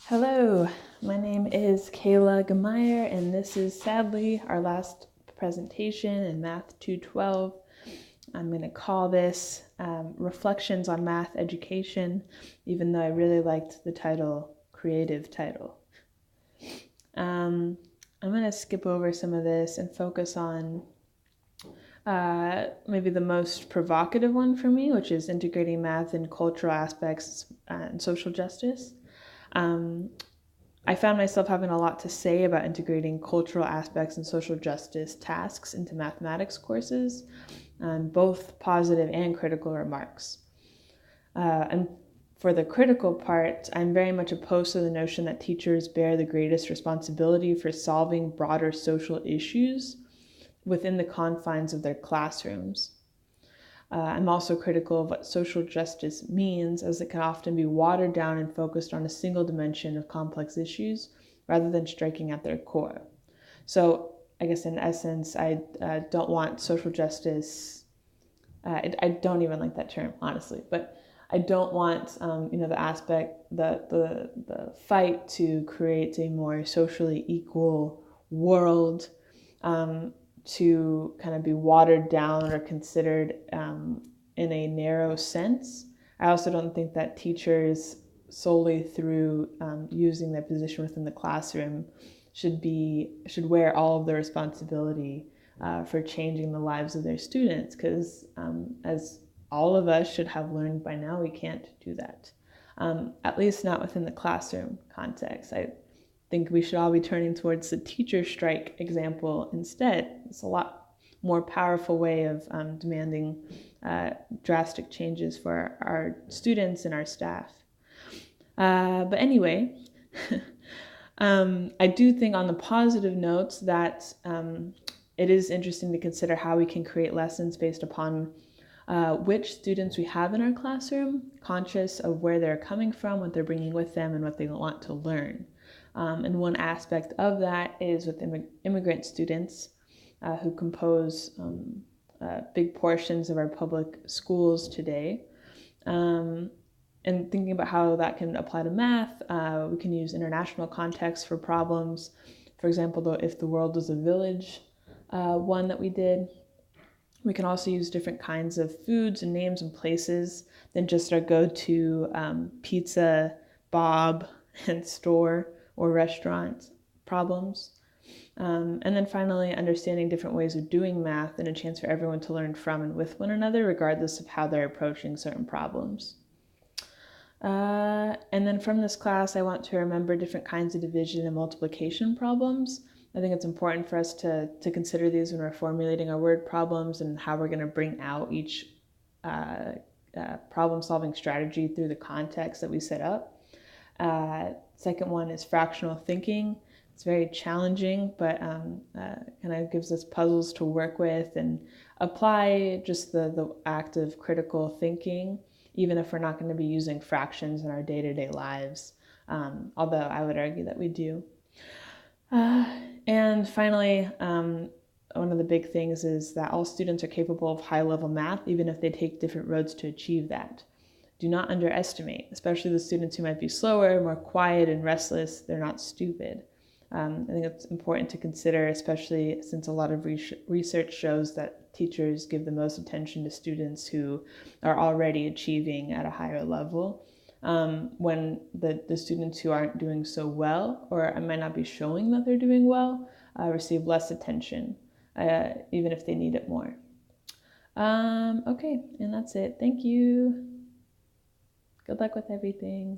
Hello, my name is Kayla Gemeyer, and this is sadly our last presentation in Math 212. I'm going to call this Reflections on Math Education, even though I really liked the title, creative title. I'm going to skip over some of this and focus on maybe the most provocative one for me, which is integrating math and cultural aspects and social justice. I found myself having a lot to say about integrating cultural aspects and social justice tasks into mathematics courses, both positive and critical remarks. And for the critical part, I'm very much opposed to the notion that teachers bear the greatest responsibility for solving broader social issues within the confines of their classrooms. I'm also critical of what social justice means, as it can often be watered down and focused on a single dimension of complex issues rather than striking at their core. So I guess in essence, I don't want social justice. I don't even like that term, honestly, but I don't want the aspect, the fight to create a more socially equal world to kind of be watered down or considered in a narrow sense. I also don't think that teachers, solely through using their position within the classroom, should wear all of the responsibility for changing the lives of their students, because as all of us should have learned by now, we can't do that, at least not within the classroom context. I think we should all be turning towards the teacher strike example instead. It's a lot more powerful way of demanding drastic changes for our students and our staff. But anyway, I do think on the positive notes that it is interesting to consider how we can create lessons based upon which students we have in our classroom, conscious of where they're coming from, what they're bringing with them, and what they want to learn. And one aspect of that is with immigrant students who compose big portions of our public schools today. And thinking about how that can apply to math, we can use international context for problems. For example, though, if the world was a village, one that we did. We can also use different kinds of foods and names and places than just our go-to pizza, Bob, and store or restaurant problems. And then finally, understanding different ways of doing math and a chance for everyone to learn from and with one another, regardless of how they're approaching certain problems. And then from this class, I want to remember different kinds of division and multiplication problems. I think it's important for us to consider these when we're formulating our word problems and how we're going to bring out each problem-solving strategy through the context that we set up. Second one is fractional thinking. It's very challenging, but kind of gives us puzzles to work with and apply just the act of critical thinking, even if we're not going to be using fractions in our day-to-day lives, although I would argue that we do. And finally, one of the big things is that all students are capable of high-level math, even if they take different roads to achieve that. Do not underestimate, especially the students who might be slower, more quiet, and restless. They're not stupid. I think it's important to consider, especially since a lot of research shows that teachers give the most attention to students who are already achieving at a higher level. When the students who aren't doing so well, or might not be showing that they're doing well, receive less attention, even if they need it more. Okay, and that's it. Thank you. Good luck with everything.